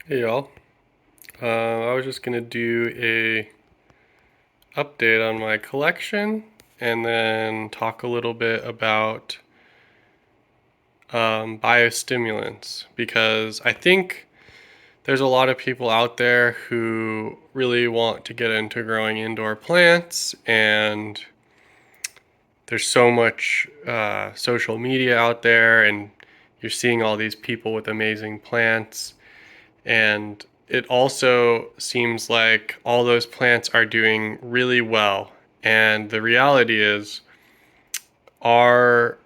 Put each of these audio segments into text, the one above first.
Hey y'all. I was just gonna do a update on my collection and then talk a little bit about biostimulants, because I think there's a lot of people out there who really want to get into growing indoor plants, and there's so much social media out there, and you're seeing all these people with amazing plants. And it also seems like all those plants are doing really well. And the reality is, our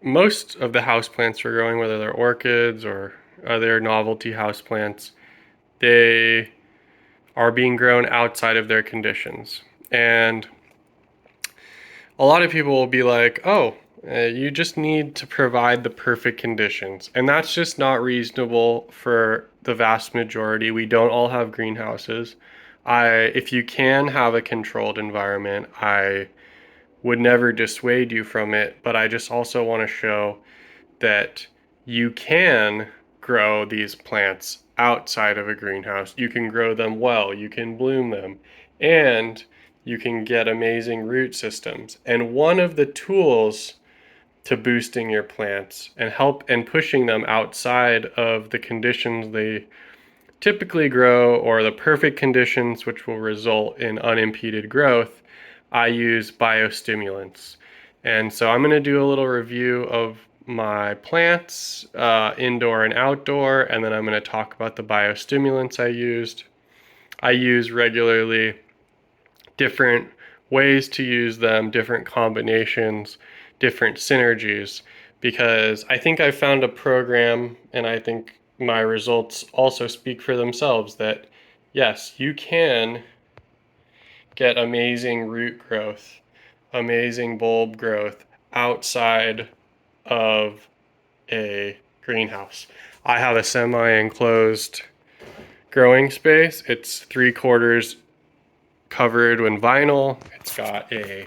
most of the house plants we're growing, whether they're orchids or other novelty house plants, they are being grown outside of their conditions. And a lot of people will be like, oh, you just need to provide the perfect conditions. And that's just not reasonable for the vast majority. We don't all have greenhouses. If you can have a controlled environment, I would never dissuade you from it. But I just also want to show that you can grow these plants outside of a greenhouse. You can grow them well, you can bloom them, and you can get amazing root systems. And one of the tools to boosting your plants and help and pushing them outside of the conditions they typically grow, or the perfect conditions which will result in unimpeded growth, I use biostimulants. And so I'm going to do a little review of my plants, indoor and outdoor, and then I'm going to talk about the biostimulants I used. I use regularly different ways to use them, different combinations, different synergies, because I think I found a program, and I think my results also speak for themselves, that yes, you can get amazing root growth, amazing bulb growth outside of a greenhouse. I have a semi-enclosed growing space. It's 3/4 covered in vinyl. It's got a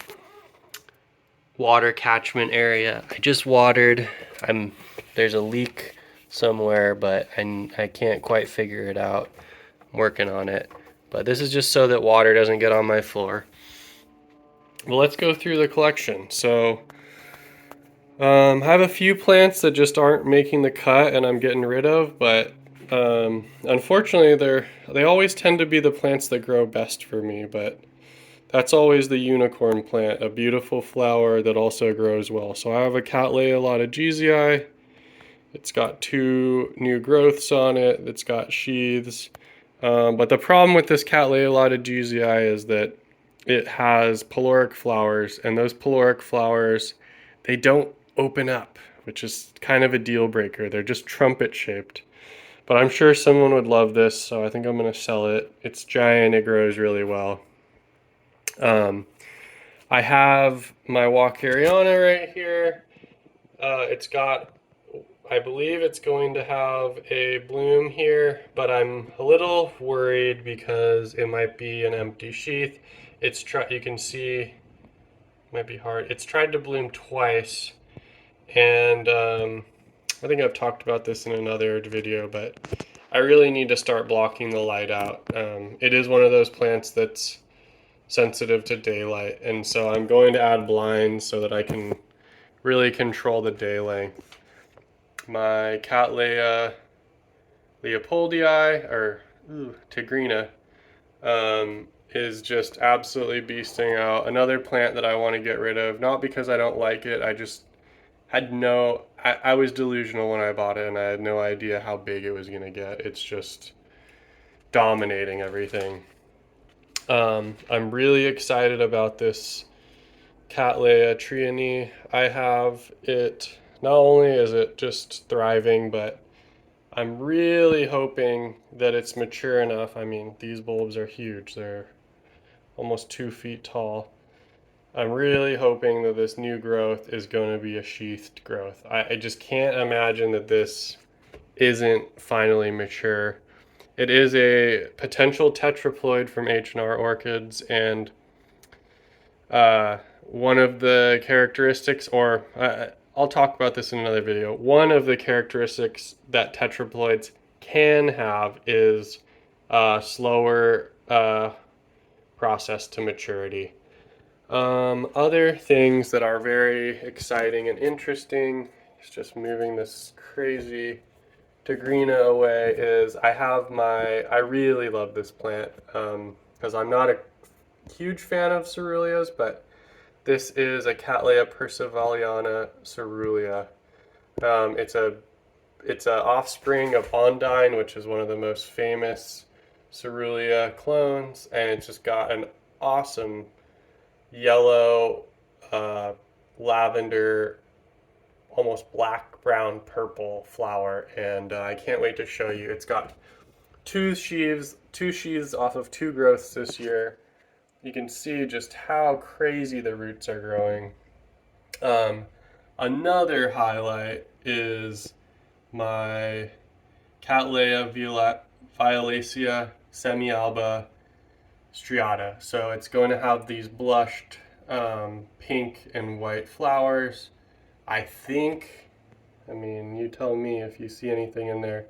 water catchment area. I just watered. There's a leak somewhere, but I can't quite figure it out. I'm working on it. But this is just so that water doesn't get on my floor. Well, let's go through the collection. So I have a few plants that just aren't making the cut and I'm getting rid of, but unfortunately they always tend to be the plants that grow best for me. But that's always the unicorn plant, a beautiful flower that also grows well. So I have a Cattleya lotogesii. It's got 2 new growths on it. It's got sheaths. But the problem with this Cattleya lotogesii is that it has pyloric flowers, and those pyloric flowers, they don't open up, which is kind of a deal breaker. They're just trumpet shaped. But I'm sure someone would love this, so I think I'm going to sell it. It's giant, it grows really well. Um, I have my walkeriana right here. It's got, I believe it's going to have a bloom here, but I'm a little worried because it might be an empty sheath. You can see, it might be hard. It's tried to bloom twice, and I think I've talked about this in another video, but I really need to start blocking the light out. It is one of those plants that's sensitive to daylight, and so I'm going to add blinds so that I can really control the day length. My Cattleya leopoldii, or tigrina, is just absolutely beasting out. Another plant that I want to get rid of, not because I don't like it, I just had I was delusional when I bought it, and I had no idea how big it was going to get. It's just dominating everything. I'm really excited about this Cattleya triani. I have it, not only is it just thriving, but I'm really hoping that it's mature enough. I mean, these bulbs are huge. They're almost 2 feet tall. I'm really hoping that this new growth is going to be a sheathed growth. I just can't imagine that this isn't finally mature. It is a potential tetraploid from H&R Orchids, and one of the characteristics, I'll talk about this in another video, one of the characteristics that tetraploids can have is a slower process to maturity. Other things that are very exciting and interesting, it's just moving this crazy Tigrina away, is I really love this plant because I'm not a huge fan of ceruleas, but this is a Cattleya percivaliana cerulean. It's a offspring of Ondine, which is one of the most famous cerulea clones, and it's just got an awesome yellow, lavender, almost black, brown, purple flower, and I can't wait to show you. It's got two sheaths off of two growths this year. You can see just how crazy the roots are growing. Another highlight is my Cattleya violacea semi-alba striata. So it's going to have these blushed pink and white flowers. I mean, you tell me if you see anything in there.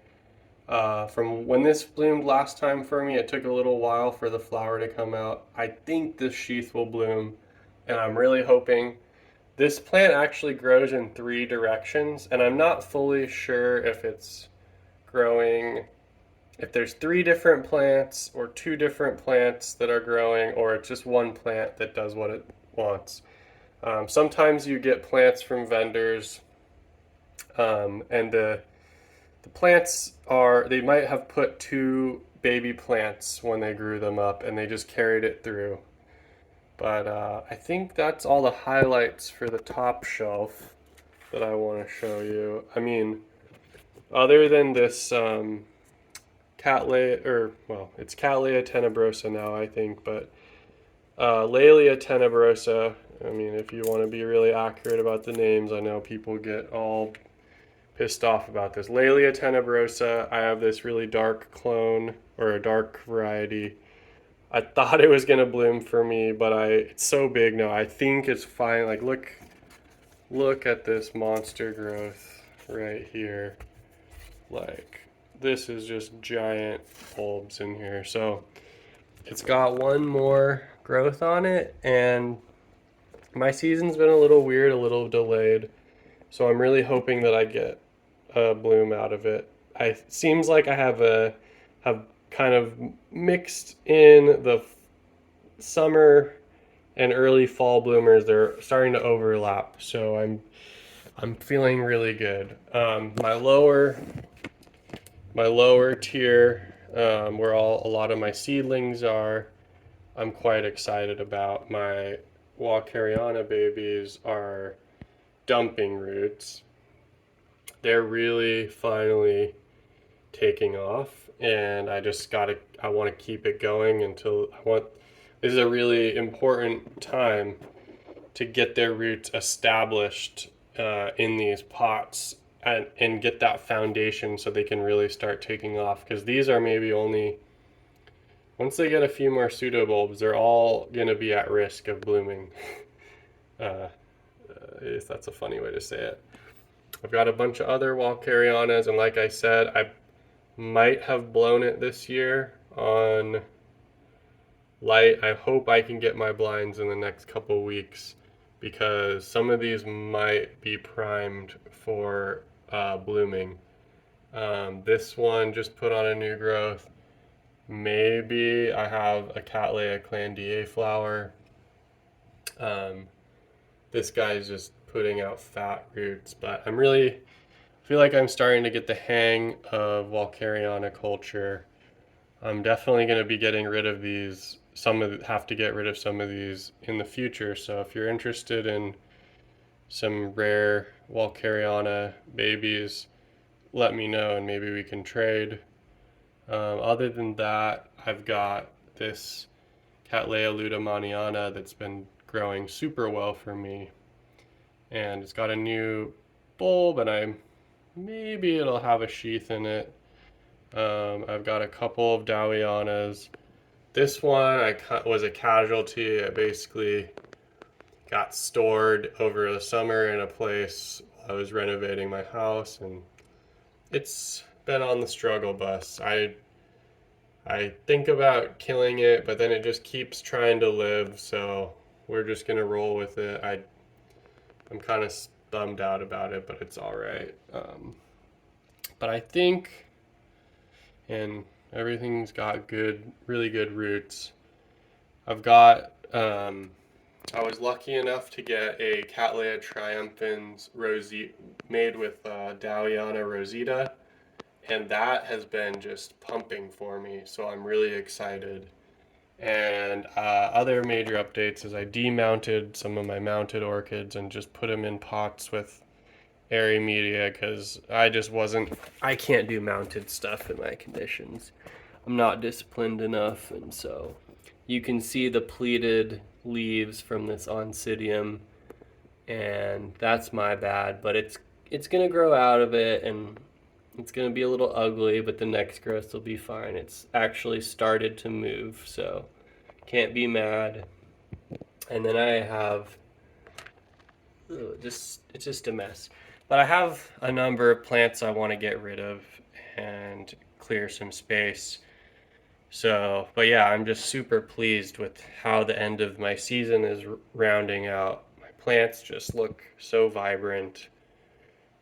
From when this bloomed last time for me, it took a little while for the flower to come out. I think this sheath will bloom, and I'm really hoping. This plant actually grows in 3 directions, and I'm not fully sure if it's growing, if there's 3 different plants or 2 different plants that are growing, or it's just one plant that does what it wants. Sometimes you get plants from vendors, and the plants they might have put 2 baby plants when they grew them up, and they just carried it through. But I think that's all the highlights for the top shelf that I want to show you. I mean, other than this Cattleya, it's Cattleya tenebrosa now, I think, but Laelia tenebrosa, I mean, if you want to be really accurate about the names, I know people get all pissed off about this. Laelia tenebrosa, I have this really dark clone, or a dark variety. I thought it was gonna bloom for me, but it's so big now. I think it's fine. Like look at this monster growth right here. Like this is just giant bulbs in here. So it's got one more growth on it, and my season's been a little weird, a little delayed. So I'm really hoping that I get a bloom out of it. Seems like I have kind of mixed in the summer and early fall bloomers. They're starting to overlap, so I'm feeling really good. My lower tier, where a lot of my seedlings are, I'm quite excited about. My walkeriana babies are dumping roots. They're really finally taking off, and I want to keep it going until this is a really important time to get their roots established in these pots, and get that foundation so they can really start taking off, because these are maybe only, once they get a few more pseudobulbs, they're all going to be at risk of blooming. If that's a funny way to say it. I've got a bunch of other walkerianas, and like I said, I might have blown it this year on light. I hope I can get my blinds in the next couple weeks, because some of these might be primed for blooming. This one just put on a new growth. Maybe I have a Cattleya clandier flower. This guy's just putting out fat roots, but I feel like I'm starting to get the hang of walkeriana culture. I'm definitely going to be getting rid of these. Have to get rid of some of these in the future. So if you're interested in some rare walkeriana babies, let me know and maybe we can trade. Other than that, I've got this Cattleya ludemaniana that's been growing super well for me, and it's got a new bulb, and maybe it'll have a sheath in it. I've got a couple of Dowianas. This one was a casualty. It basically got stored over the summer in a place while I was renovating my house, and it's been on the struggle bus. I think about killing it, but then it just keeps trying to live, so we're just gonna roll with it. I'm kind of bummed out about it, but it's all right. But I think, and everything's got really good roots. I've got, I was lucky enough to get a Cattleya triumphans made with Dowiana rosita, and that has been just pumping for me, so I'm really excited. And other major updates is I demounted some of my mounted orchids and just put them in pots with airy media because I can't do mounted stuff in my conditions. I'm not disciplined enough, and so you can see the pleated leaves from this oncidium, and that's my bad, but it's gonna grow out of it, and it's gonna be a little ugly, but the next growth will be fine. It's actually started to move, so can't be mad. And then I have it's just a mess. But I have a number of plants I want to get rid of and clear some space. So, but yeah, I'm just super pleased with how the end of my season is rounding out. My plants just look so vibrant.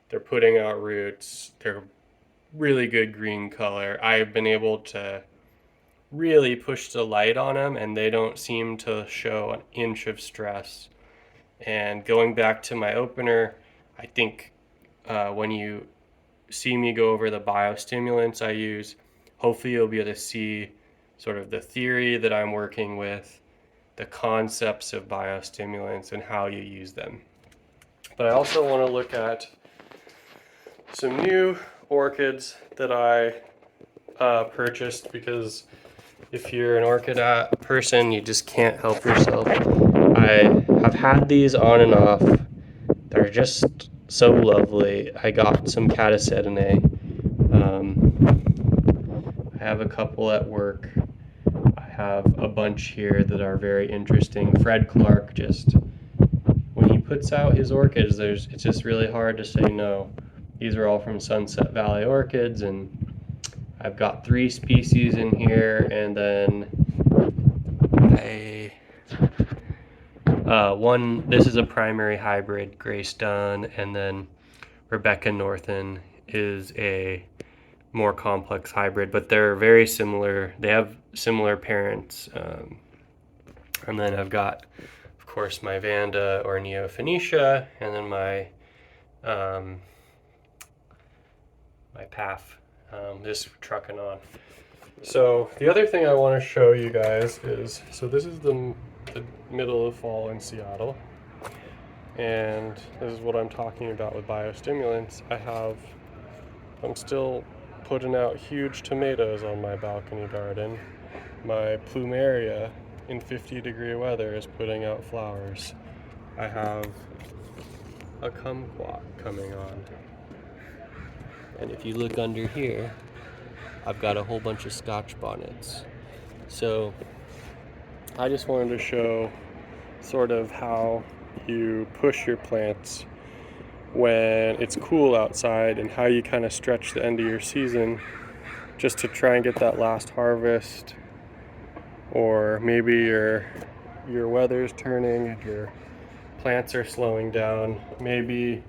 They're putting out roots. They're really good green color. I've been able to really push the light on them, and they don't seem to show an inch of stress. And going back to my opener, I think when you see me go over the biostimulants I use, hopefully you'll be able to see sort of the theory that I'm working with, the concepts of biostimulants, and how you use them. But I also want to look at some new orchids that I purchased, because if you're an orchid person, you just can't help yourself. I have had these on and off. They're just so lovely. I got some Cattleya. I have a couple at work. I have a bunch here that are very interesting. Fred Clark, just when he puts out his orchids, it's just really hard to say no. These are all from Sunset Valley Orchids, and I've got 3 species in here, and then this is a primary hybrid, Grace Dunn, and then Rebecca Northen is a more complex hybrid, but they're very similar. They have similar parents. And then I've got, of course, my Vanda or Neophoenicia, and then my PAF, just trucking on. So the other thing I want to show you guys is, so this is the middle of fall in Seattle, and this is what I'm talking about with biostimulants. I'm still putting out huge tomatoes on my balcony garden. My plumeria in 50-degree weather is putting out flowers. I have a kumquat coming on. And if you look under here, I've got a whole bunch of scotch bonnets. So I just wanted to show sort of how you push your plants when it's cool outside, and how you kind of stretch the end of your season just to try and get that last harvest. Or maybe your weather's turning and your plants are slowing down. Maybe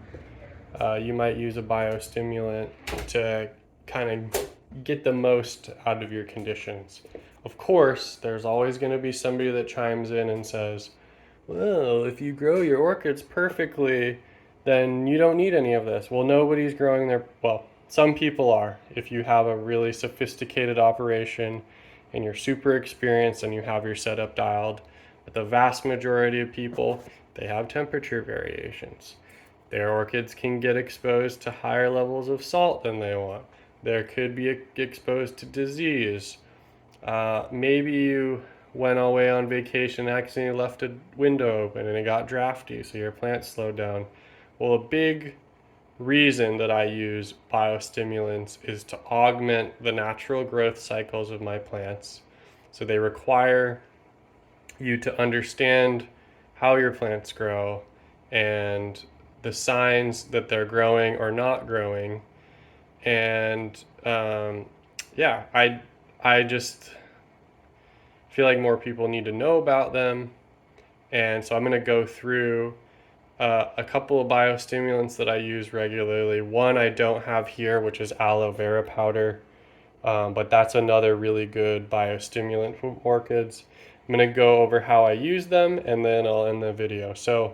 you might use a biostimulant to kind of get the most out of your conditions. Of course, there's always going to be somebody that chimes in and says, well, if you grow your orchids perfectly, then you don't need any of this. Well, nobody's growing well, some people are. If you have a really sophisticated operation and you're super experienced and you have your setup dialed, but the vast majority of people, they have temperature variations. Their orchids can get exposed to higher levels of salt than they want. There could be exposed to disease. Maybe you went away on vacation and accidentally left a window open and it got drafty, so your plants slowed down. Well, a big reason that I use biostimulants is to augment the natural growth cycles of my plants. So they require you to understand how your plants grow and the signs that they're growing or not growing, And yeah, I just feel like more people need to know about them. And so I'm going to go through a couple of biostimulants that I use regularly. One I don't have here, which is aloe vera powder, but that's another really good biostimulant from orchids. I'm going to go over how I use them, and then I'll end the video. So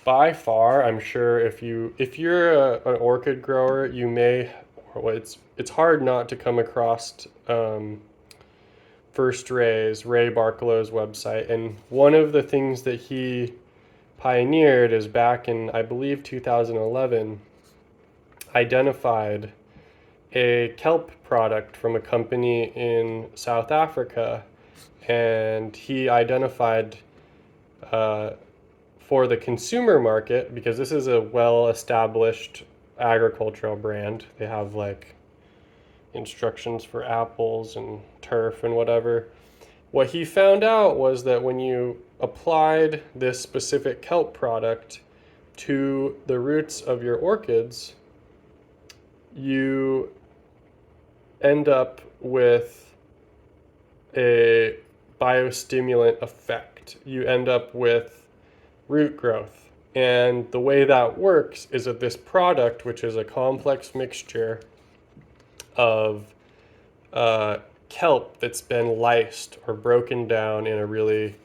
by far, I'm sure if you're an orchid grower, you may, or it's hard not to come across First Ray Barkalow's website, and one of the things that he pioneered is back in, I believe, 2011, identified a kelp product from a company in South Africa, and he identified for the consumer market, because this is a well-established agricultural brand. They have like instructions for apples and turf and whatever. What he found out was that when you applied this specific kelp product to the roots of your orchids, you end up with a biostimulant effect. You end up with root growth. And the way that works is that this product, which is a complex mixture of kelp that's been lysed or broken down in a really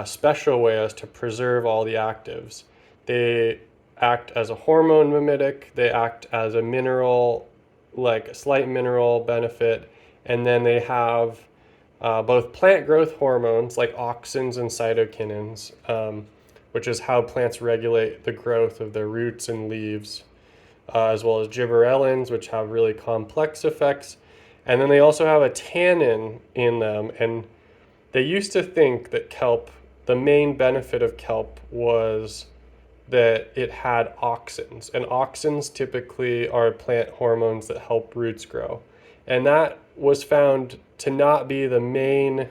special way as to preserve all the actives. They act as a hormone mimetic, they act as a mineral, like a slight mineral benefit, and then they have both plant growth hormones like auxins and cytokinins, which is how plants regulate the growth of their roots and leaves, as well as gibberellins, which have really complex effects. And then they also have a tannin in them. And they used to think that kelp, the main benefit of kelp was that it had auxins. And auxins typically are plant hormones that help roots grow. And that was found to not be the main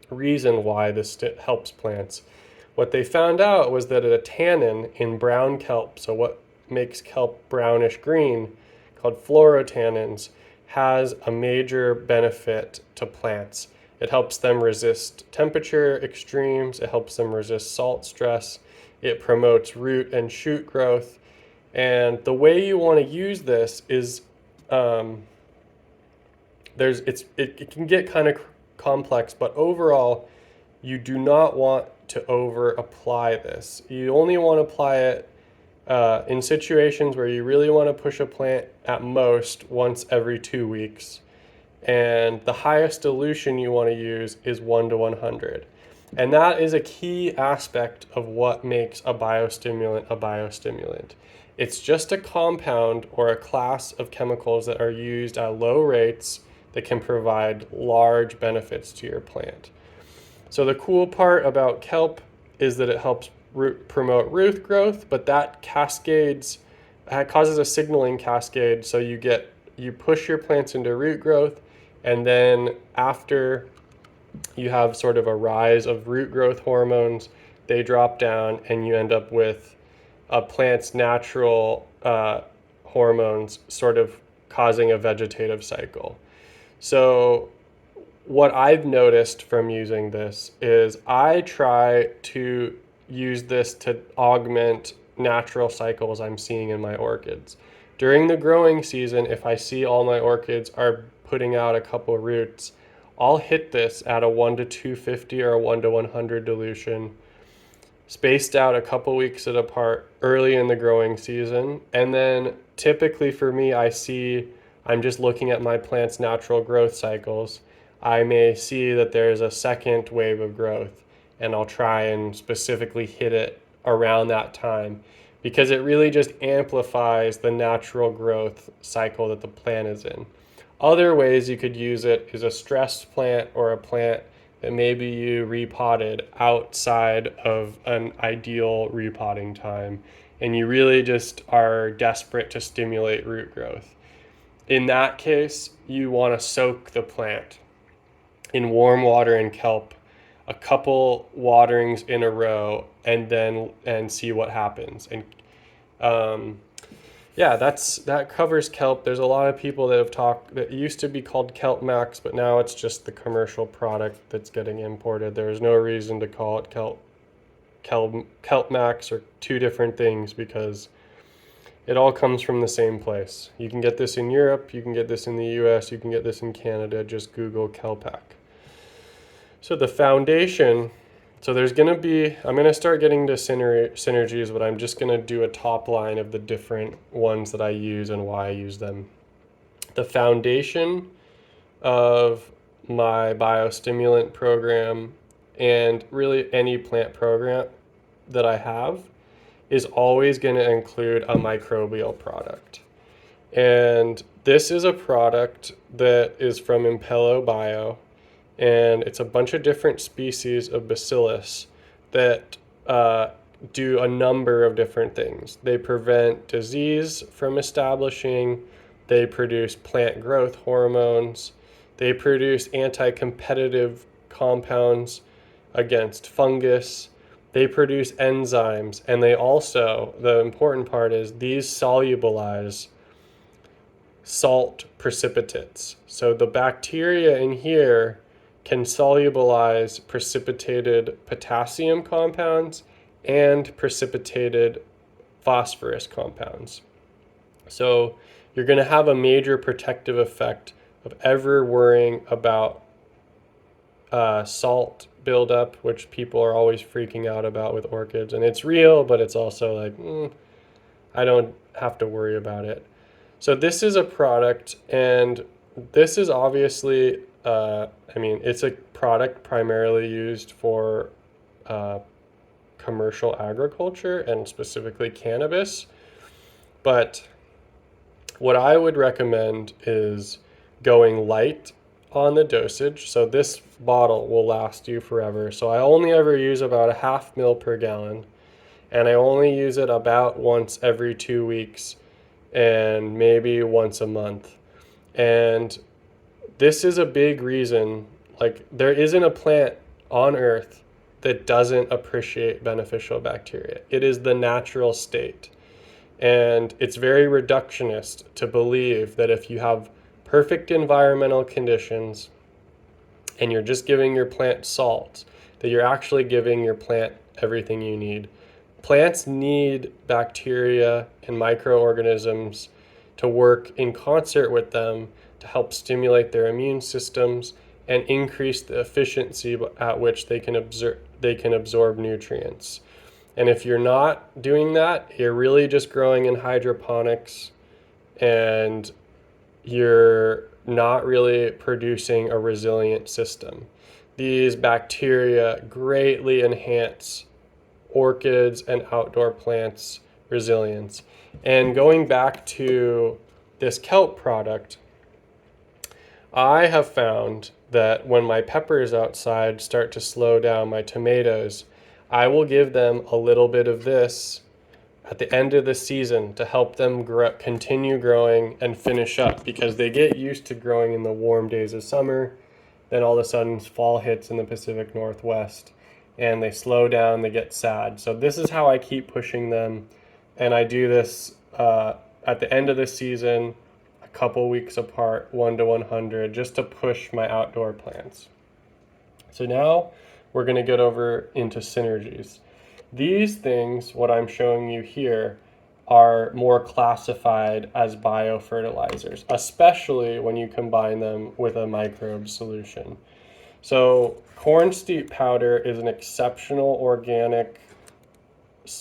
reason why this helps plants. What they found out was that a tannin in brown kelp, so what makes kelp brownish green, called phlorotannins, has a major benefit to plants. It helps them resist temperature extremes, it helps them resist salt stress, it promotes root and shoot growth. And the way you want to use this is it can get kind of complex, but overall you do not want to over apply this. You only want to apply it in situations where you really want to push a plant at most once every 2 weeks. And the highest dilution you want to use is 1 to 100. And that is a key aspect of what makes a biostimulant a biostimulant. It's just a compound or a class of chemicals that are used at low rates that can provide large benefits to your plant. So the cool part about kelp is that it helps promote root growth, but that cascades, causes a signaling cascade. So you push your plants into root growth, and then after you have sort of a rise of root growth hormones, they drop down, and you end up with a plant's natural hormones sort of causing a vegetative cycle. So what I've noticed from using this is I try to use this to augment natural cycles I'm seeing in my orchids. During the growing season, if I see all my orchids are putting out a couple roots, I'll hit this at a 1 to 250 or a 1 to 100 dilution, spaced out a couple weeks apart early in the growing season. And then typically for me, I'm just looking at my plant's natural growth cycles. I may see that there's a second wave of growth, and I'll try and specifically hit it around that time, because it really just amplifies the natural growth cycle that the plant is in. Other ways you could use it is a stressed plant or a plant that maybe you repotted outside of an ideal repotting time, and you really just are desperate to stimulate root growth. In that case, you want to soak the plant in warm water and kelp a couple waterings in a row, and see what happens. And yeah, that covers kelp. There's a lot of people that have talked that used to be called Kelpmax, but now it's just the commercial product that's getting imported. There's no reason to call it Kelpmax or two different things because it all comes from the same place. You can get this in Europe, you can get this in the US, you can get this in Canada. Just Google Kelpak. So the foundation, so there's going to be, I'm going to start getting to synergies, but I'm just going to do a top line of the different ones that I use and why I use them. The foundation of my biostimulant program and really any plant program that I have is always going to include a microbial product. And this is a product that is from Impello Bio, and it's a bunch of different species of bacillus that do a number of different things. They prevent disease from establishing, they produce plant growth hormones, they produce anti-competitive compounds against fungus, they produce enzymes, and they also, the important part is, these solubilize salt precipitates. So the bacteria in here can solubilize precipitated potassium compounds and precipitated phosphorus compounds. So you're going to have a major protective effect of ever worrying about salt buildup, which people are always freaking out about with orchids. And it's real, but it's also like, I don't have to worry about it. So this is a product, and this is obviously, it's a product primarily used for commercial agriculture and specifically cannabis. But what I would recommend is going light on the dosage. So this bottle will last you forever. So I only ever use about a 0.5 ml per gallon, and I only use it about once every 2 weeks and maybe once a month. And this is a big reason, like, there isn't a plant on earth that doesn't appreciate beneficial bacteria. It is the natural state. And it's very reductionist to believe that if you have perfect environmental conditions and you're just giving your plant salt, that you're actually giving your plant everything you need. Plants need bacteria and microorganisms to work in concert with them to help stimulate their immune systems and increase the efficiency at which they can absorb nutrients. And if you're not doing that, you're really just growing in hydroponics and you're not really producing a resilient system. These bacteria greatly enhance orchids and outdoor plants' resilience. And going back to this kelp product, I have found that when my peppers outside start to slow down, my tomatoes, I will give them a little bit of this at the end of the season to help them continue growing and finish up, because they get used to growing in the warm days of summer. Then all of a sudden fall hits in the Pacific Northwest and they slow down, they get sad. So this is how I keep pushing them. And I do this at the end of the season, a couple weeks apart, 1 to 100, just to push my outdoor plants. So now we're going to get over into synergies. These things, what I'm showing you here, are more classified as biofertilizers, especially when you combine them with a microbe solution. So corn steep powder is an exceptional organic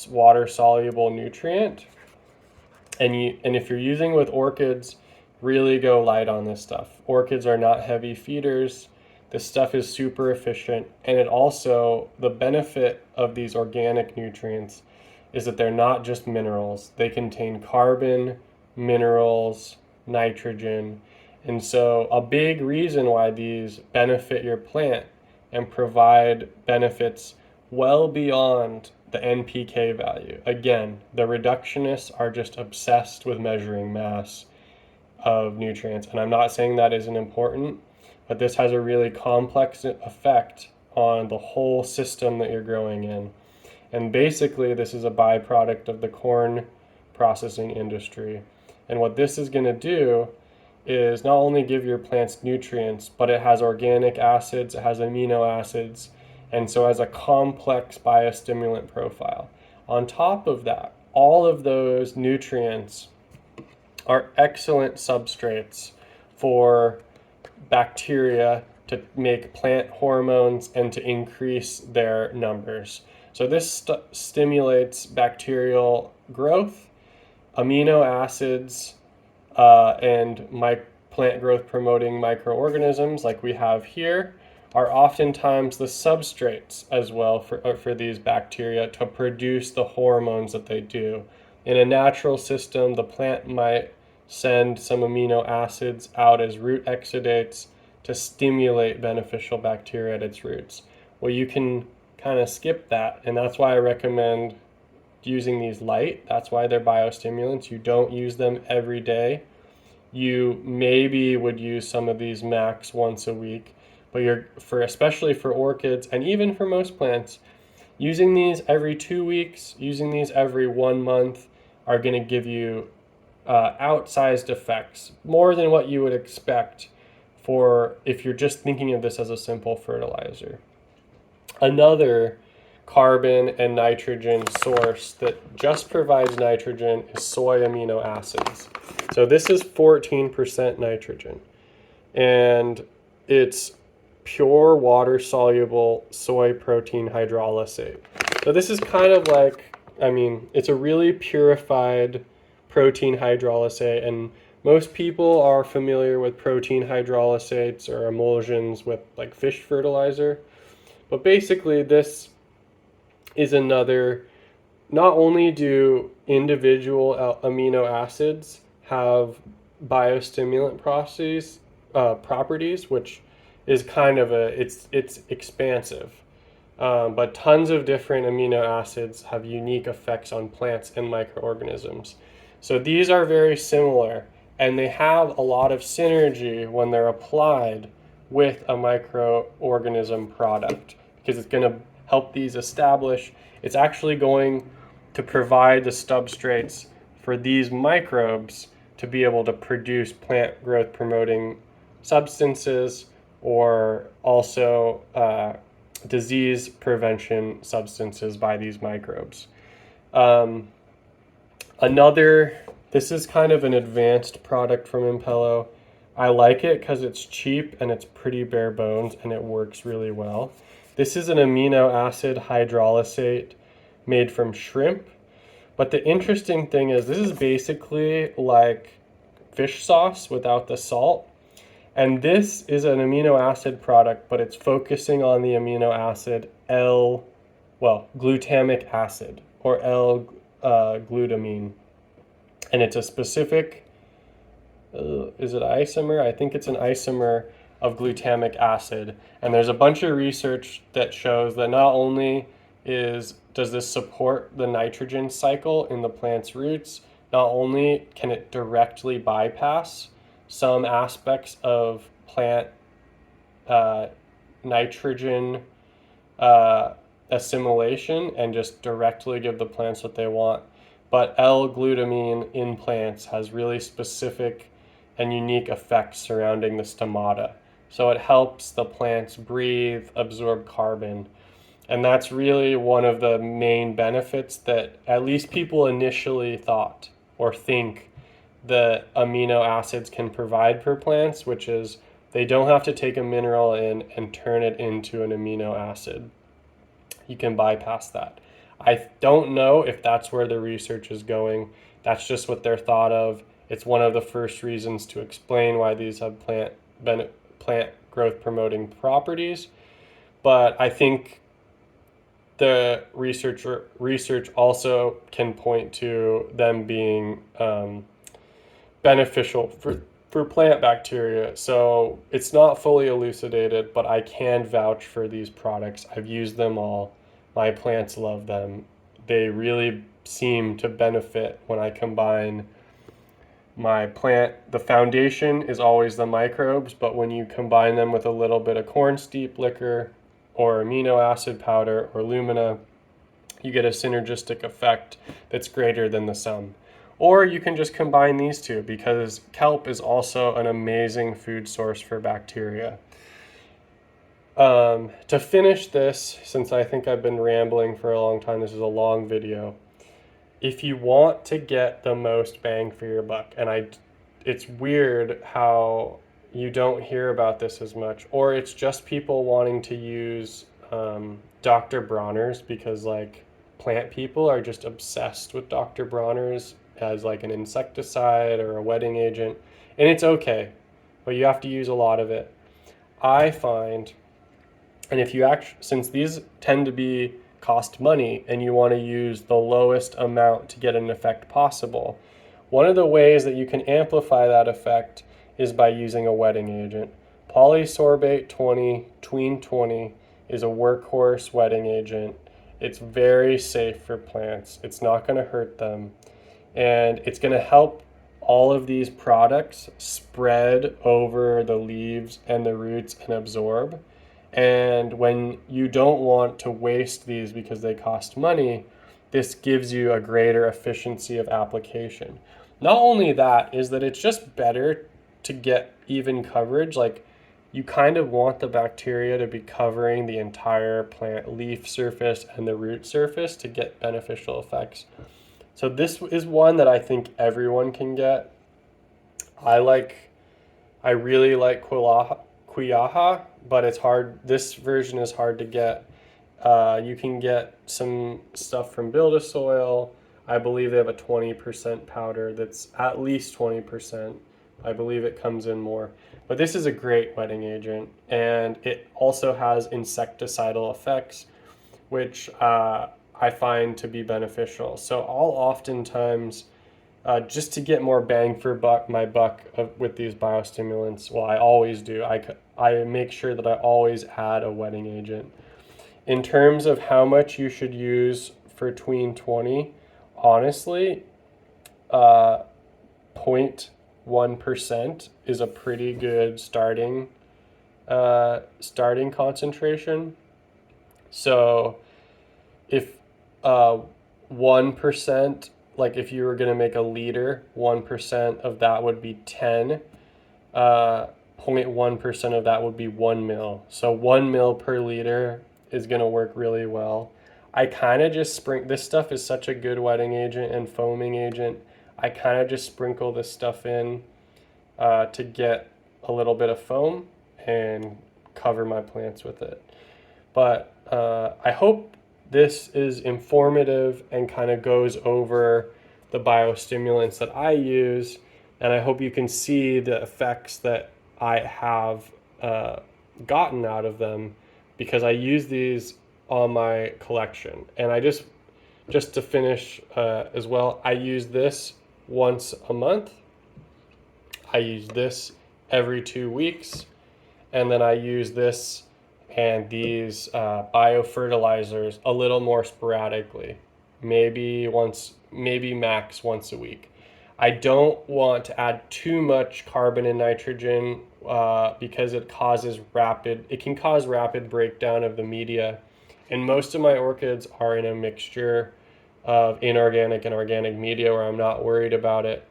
water-soluble nutrient. And if you're using with orchids, really go light on this stuff. Orchids are not heavy feeders. This stuff is super efficient. And it also, the benefit of these organic nutrients is that they're not just minerals. They contain carbon, minerals, nitrogen. And so a big reason why these benefit your plant and provide benefits well beyond the NPK value. Again, the reductionists are just obsessed with measuring mass of nutrients. And I'm not saying that isn't important, but this has a really complex effect on the whole system that you're growing in. And basically, this is a byproduct of the corn processing industry. And what this is going to do is not only give your plants nutrients, but it has organic acids, it has amino acids, and so has a complex biostimulant profile. On top of that, all of those nutrients are excellent substrates for bacteria to make plant hormones and to increase their numbers. So this stimulates bacterial growth, amino acids, and plant growth promoting microorganisms like we have here are oftentimes the substrates as well for these bacteria to produce the hormones that they do. In a natural system, the plant might send some amino acids out as root exudates to stimulate beneficial bacteria at its roots. Well, you can kind of skip that, and that's why I recommend using these light. That's why they're biostimulants. You don't use them every day. You maybe would use some of these max once a week, but especially for orchids and even for most plants, using these every 2 weeks, using these every 1 month are going to give you outsized effects, more than what you would expect for if you're just thinking of this as a simple fertilizer. Another carbon and nitrogen source that just provides nitrogen is soy amino acids. So this is 14% nitrogen, and it's pure water soluble soy protein hydrolysate. So this is kind of like, it's a really purified protein hydrolysate, and most people are familiar with protein hydrolysates or emulsions with like fish fertilizer. But basically this is another, not only do individual amino acids have biostimulant properties, which is kind of it's expansive, but tons of different amino acids have unique effects on plants and microorganisms. So these are very similar, and they have a lot of synergy when they're applied with a microorganism product, because it's going to help these establish. It's actually going to provide the substrates for these microbes to be able to produce plant growth promoting substances, or also disease prevention substances by these microbes. This is kind of an advanced product from Impello. I like it because it's cheap and it's pretty bare bones and it works really well. This is an amino acid hydrolysate made from shrimp. But the interesting thing is this is basically like fish sauce without the salt. And this is an amino acid product, but it's focusing on the amino acid glutamic acid, or L-glutamine. And it's a specific, is it isomer? I think it's an isomer of glutamic acid. And there's a bunch of research that shows that not only does this support the nitrogen cycle in the plant's roots, not only can it directly bypass some aspects of plant nitrogen assimilation and just directly give the plants what they want, but L-glutamine in plants has really specific and unique effects surrounding the stomata. So it helps the plants breathe, absorb carbon. And that's really one of the main benefits that at least people initially thought or think the amino acids can provide for plants, which is they don't have to take a mineral in and turn it into an amino acid. You can bypass that. I don't know if that's where the research is going. That's just what they're thought of. It's one of the first reasons to explain why these have plant growth promoting properties. But I think the research also can point to them being beneficial for plant bacteria. So it's not fully elucidated, but I can vouch for these products. I've used them all. My plants love them. They really seem to benefit when I combine my plant. The foundation is always the microbes, but when you combine them with a little bit of corn steep liquor or amino acid powder or Lumina, you get a synergistic effect that's greater than the sum. Or you can just combine these two, because kelp is also an amazing food source for bacteria. To finish this, since I think I've been rambling for a long time, this is a long video. If you want to get the most bang for your buck, and it's weird how you don't hear about this as much, or it's just people wanting to use Dr. Bronner's, because like plant people are just obsessed with Dr. Bronner's as like an insecticide or a wetting agent, and it's okay, but you have to use a lot of it. I find, and if you since these tend to be cost money and you want to use the lowest amount to get an effect possible, one of the ways that you can amplify that effect is by using a wetting agent. Polysorbate 20, tween 20 is a workhorse wetting agent. It's very safe for plants. It's not going to hurt them. And it's going to help all of these products spread over the leaves and the roots and absorb. And when you don't want to waste these because they cost money, this gives you a greater efficiency of application. Not only that, is that it's just better to get even coverage. Like, you kind of want the bacteria to be covering the entire plant leaf surface and the root surface to get beneficial effects. So this is one that I think everyone can get. I really like Quillaha, but it's hard. This version is hard to get. You can get some stuff from Build-A-Soil. I believe they have a 20% powder that's at least 20%. I believe it comes in more. But this is a great wetting agent, and it also has insecticidal effects, which I find to be beneficial. So I'll oftentimes, just to get more bang for my buck with these biostimulants, well, I always do. I make sure that I always add a wetting agent. In terms of how much you should use for tween 20, honestly, 0.1% is a pretty good starting concentration. So if 1%, like if you were going to make a liter, 1% of that would be 10. 0.1% of that would be 1 mil. So 1 mil per liter is going to work really well. I kind of just this stuff is such a good wetting agent and foaming agent. I kind of just sprinkle this stuff in to get a little bit of foam and cover my plants with it. But I hope this is informative and kind of goes over the biostimulants that I use, and I hope you can see the effects that I have gotten out of them, because I use these on my collection. And I just to finish as well, I use this once a month. I use this every 2 weeks, and then I use this and these biofertilizers a little more sporadically, maybe max once a week. I don't want to add too much carbon and nitrogen because it can cause rapid breakdown of the media. And most of my orchids are in a mixture of inorganic and organic media where I'm not worried about it.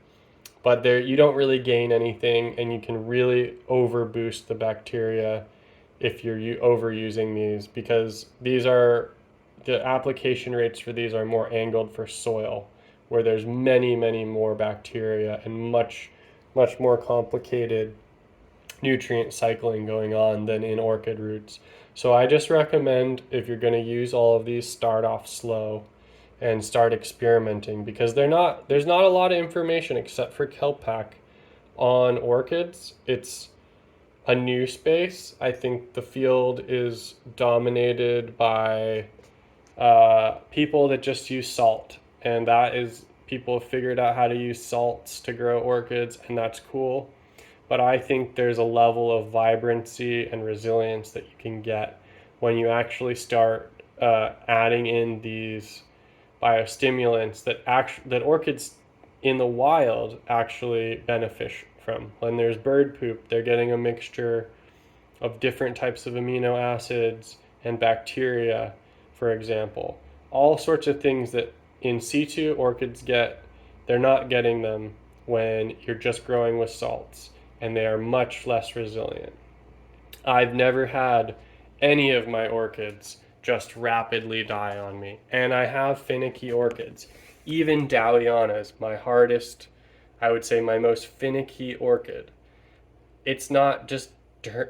But you don't really gain anything, and you can really overboost the bacteria if you're overusing these, because the application rates for these are more angled for soil, where there's many more bacteria and much more complicated nutrient cycling going on than in orchid roots. So I just recommend, if you're going to use all of these, start off slow and start experimenting, because there's not a lot of information except for Kelpak on orchids. It's a new space. I think the field is dominated by people that just use salt, and that is, people have figured out how to use salts to grow orchids, and that's cool. But I think there's a level of vibrancy and resilience that you can get when you actually start adding in these biostimulants that orchids in the wild actually benefit from. When there's bird poop, they're getting a mixture of different types of amino acids and bacteria, for example. All sorts of things that in situ orchids get They're not getting them when you're just growing with salts, and they are much less resilient. I've never had any of my orchids just rapidly die on me. And I have finicky orchids. Even Dowianas, my hardest, I would say my most finicky orchid. It's not just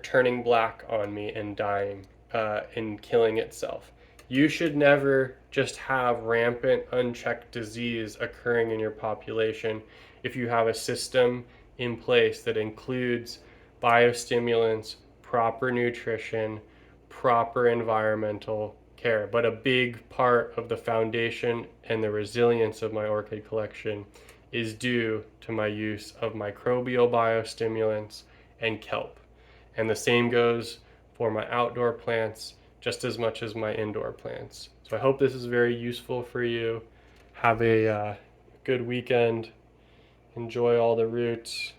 turning black on me and dying and killing itself. You should never just have rampant, unchecked disease occurring in your population if you have a system in place that includes biostimulants, proper nutrition, proper environmental care. But a big part of the foundation and the resilience of my orchid collection is due to my use of microbial biostimulants and kelp. And the same goes for my outdoor plants just as much as my indoor plants. So I hope this is very useful for you. Have a good weekend. Enjoy all the roots.